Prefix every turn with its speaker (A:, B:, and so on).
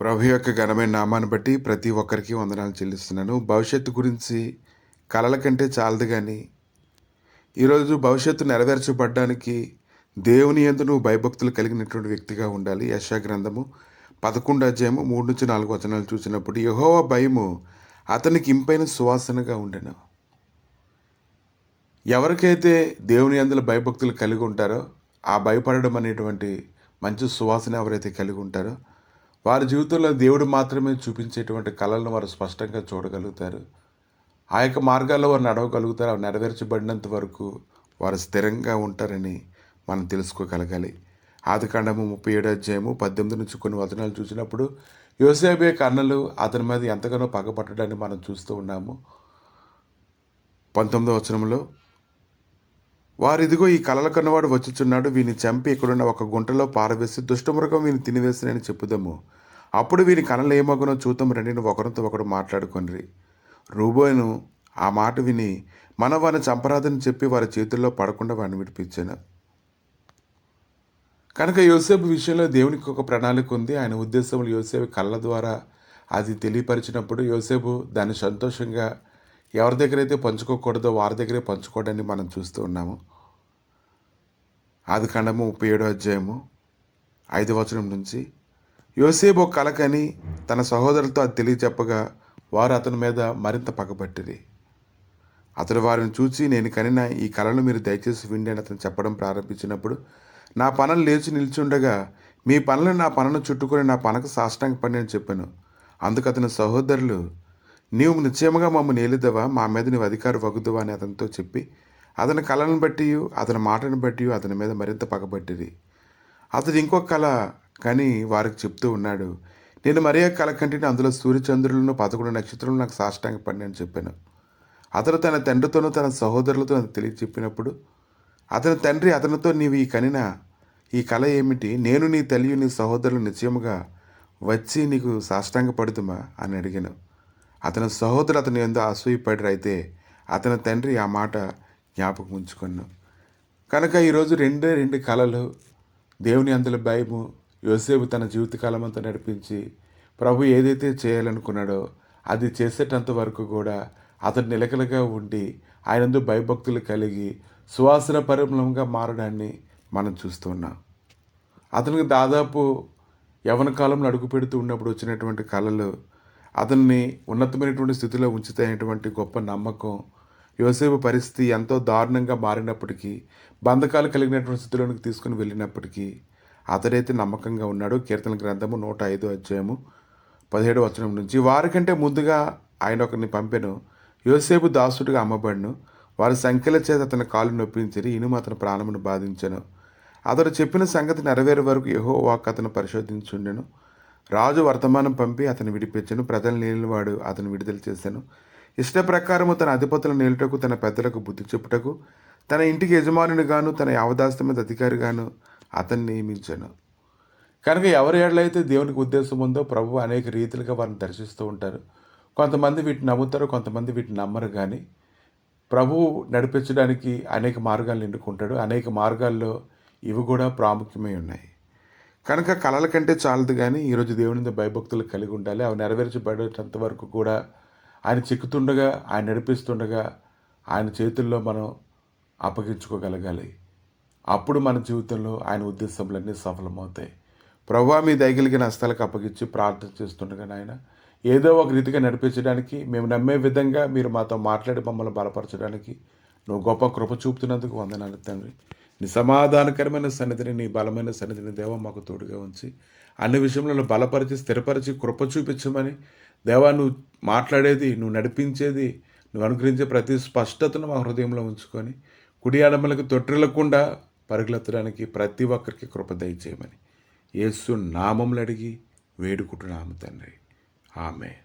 A: ప్రభు యొక్క ఘనమైన నామాన్ని బట్టి ప్రతి ఒక్కరికి వందనాలు చెల్లిస్తున్నాను. భవిష్యత్తు గురించి కలల కంటే చాలదు గానీ, ఈరోజు భవిష్యత్తు నెరవేర్చబడ్డానికి దేవుని యందు నువ్వు భయభక్తులు కలిగినటువంటి వ్యక్తిగా ఉండాలి. యెషయా గ్రంథము 11 అధ్యాయము 3-4 వచనాలు చూసినప్పుడు, యెహోవా భయము అతనికి ఇంపైన సువాసనగా ఉండెను. ఎవరికైతే దేవుని యందుల భయభక్తులు కలిగి ఉంటారో, ఆ భయపడడం అనేటువంటి మంచి సువాసన ఎవరైతే కలిగి ఉంటారో, వారి జీవితంలో దేవుడు మాత్రమే చూపించేటువంటి కళలను వారు స్పష్టంగా చూడగలుగుతారు. ఆ యొక్క మార్గాల్లో వారు నడవగలుగుతారు. అవి నెరవేర్చబడినంత వరకు వారు స్థిరంగా ఉంటారని మనం తెలుసుకోగలగాలి. ఆదికాండము 37 అధ్యాయము 18 నుంచి కొన్ని వచనాలు చూసినప్పుడు, యోసేపు యొక్క అన్నలు అతని మీద ఎంతగానో పగపట్టడాన్ని మనం చూస్తూ ఉన్నాము. 19వ వచనంలో, వారిదిగో ఈ కలల కన్నవాడు వచ్చుచున్నాడు, వీని చంపి ఇక్కడున్న ఒక గుంటలో పారవేసి దుష్టమృగం వీని తినివేసినని చెప్పుదాము. అప్పుడు వీని కళలు ఏమగునో చూద్దాం రండి, ఒకరితో ఒకడు మాట్లాడుకొనిరి. రూబేను ఆ మాట విని మనం వారిని చంపరాదని చెప్పి వారి చేతుల్లో పడకుండా వారిని విడిపించాను. కనుక యోసేపు విషయంలో దేవునికి ఒక ప్రణాళిక ఉంది. ఆయన ఉద్దేశములు యోసేపు కళ్ళ ద్వారా అది తెలియపరిచినప్పుడు యోసేపు దాన్ని సంతోషంగా ఎవరి దగ్గరైతే పంచుకోకూడదో వారి దగ్గరే పంచుకోవడాన్ని మనం చూస్తూ ఉన్నాము. ఆదికాండము 37 అధ్యాయము 5వ వచనం నుంచి, యోసేపు ఒక కల కని తన సహోదరులతో అది తెలియచెప్పగా వారు అతని మీద మరింత పగబట్టిరి. అతడు వారిని చూచి, నేను కనిన ఈ కలను మీరు దయచేసి విండి అని అతను చెప్పడం ప్రారంభించినప్పుడు, నా పనులు లేచి నిల్చుండగా మీ పనులు నా పనును చుట్టుకొని నా పనకు సాష్టాంగపడి అని చెప్పాను. అందుకు అతని సహోదరులు, నీవు నిశ్చయముగా మమ్మల్ని ఏలిదవా, మా మీద నీవు అధికారి వగుదువా అని అతనితో చెప్పి అతని కళను బట్టి అతని మాటను బట్టి అతని మీద మరింత పగబట్టిరి. అతడు ఇంకొక కళ కానీ వారికి చెప్తూ ఉన్నాడు, నేను మరే కళ కంటిని అందులో సూర్యచంద్రులను 11 నక్షత్రాలను నాకు సాష్టాంగపడి అని చెప్పాను. అతను తన తండ్రితోనూ తన సహోదరులతో తెలియచెప్పినప్పుడు అతని తండ్రి అతనితో, నీవు ఈ కనిన ఈ కళ ఏమిటి? నేను నీ తల్లి నీ సహోదరులు నిశ్చయముగా వచ్చి నీకు సాష్టాంగపడుతుమా అని అడిగాను. అతని సహోదరు అతని యందు అసూయపడి అయితే అతని తండ్రి ఆ మాట జ్ఞాపకం ఉంచుకున్నాను. కనుక ఈరోజు రెండు కళలు, దేవుని అందుల భయము యోసేపు తన జీవితకాలం అంతా నడిపించి ప్రభు ఏదైతే చేయాలనుకున్నాడో అది చేసేటంత వరకు కూడా అతను నిలకడగా ఉండి ఆయనందు భయభక్తులు కలిగి సువాసన పరిమళంగా మారడాన్ని మనం చూస్తున్నాం. అతనికి దాదాపు యవ్వన కాలంలో అడుగు పెడుతూ ఉన్నప్పుడు వచ్చినటువంటి కళలు అతన్ని ఉన్నతమైనటువంటి స్థితిలో ఉంచుతాయనేటువంటి గొప్ప నమ్మకం. యోసేపు పరిస్థితి ఎంతో దారుణంగా మారినప్పటికీ, బంధకాలు కలిగినటువంటి స్థితిలోనికి తీసుకుని వెళ్ళినప్పటికీ అతడైతే నమ్మకంగా ఉన్నాడు. కీర్తన గ్రంథము 105 అధ్యాయము 17వ వచనం నుంచి, వారికంటే ముందుగా ఆయన ఒకరిని పంపెను, యోసేపు దాసుడిగా అమ్మబడును. వారి సంఖ్యల చేత అతని కాలు నొప్పించిరి, ఇనుము అతని ప్రాణమును బాధించెను. అతడు చెప్పిన సంగతి నెరవేరే వరకు యెహోవా వాక్కు అతను పరిశోధించుండెను. రాజు వర్తమానం పంపి అతను విడిపించెను, ప్రజలు నేలినవాడు అతను విడుదల చేశాను. ఇష్ట ప్రకారము తన అధిపతులను నేలుటకు, తన పెద్దలకు బుద్ధి చెప్పుటకు, తన ఇంటికి యజమానునిగాను తన యావదాస్తి మీద అధికారిగాను అతన్ని నియమించాను. కనుక ఎవరి ఏళ్ళైతే దేవునికి ఉద్దేశం ఉందో ప్రభు అనేక రీతిలుగా వారిని దర్శిస్తూ ఉంటారు. కొంతమంది వీటిని నమ్ముతారు, కొంతమంది వీటిని నమ్మరు. కానీ ప్రభువు నడిపించడానికి అనేక మార్గాలను ఎన్నుకుంటాడు. అనేక మార్గాల్లో ఇవి కూడా ప్రాముఖ్యమై ఉన్నాయి. కనుక కళల కంటే చాలదు కానీ ఈరోజు దేవుని భయభక్తులు కలిగి ఉండాలి. అవి నెరవేర్చబడేటంత వరకు కూడా ఆయన చిక్కుతుండగా, ఆయన నడిపిస్తుండగా ఆయన చేతుల్లో మనం అప్పగించుకోగలగాలి. అప్పుడు మన జీవితంలో ఆయన ఉద్దేశములన్నీ సఫలమవుతాయి. ప్రభువా మీ దయగలిగిన హస్తాలకు అప్పగించి ప్రార్థన చేస్తుండగా నాయన ఏదో ఒక రీతిగా నడిపించడానికి, మేము నమ్మే విధంగా మీరు మాతో మాట్లాడి మమ్మల్ని బలపరచడానికి నువ్వు గొప్ప కృప చూపుతున్నందుకు వందనాలు తండ్రి. నీ సమాధానకరమైన సన్నిధిని, నీ బలమైన సన్నిధిని దేవా మాకు తోడుగా ఉంచి అన్ని విషయంలో బలపరిచి స్థిరపరిచి కృప చూపించమని దేవా, నువ్వు మాట్లాడేది, నువ్వు నడిపించేది, నువ్వు అనుగ్రహించే ప్రతి స్పష్టతను మా హృదయంలో ఉంచుకొని కుడి ఎడమలకు తొట్టిల్లకుండా పరుగులెత్తడానికి ప్రతి ఒక్కరికి కృప దయచేయమని యేసు నామములు అడిగి వేడుకుంటున్నాము తండ్రి. ఆమేన్.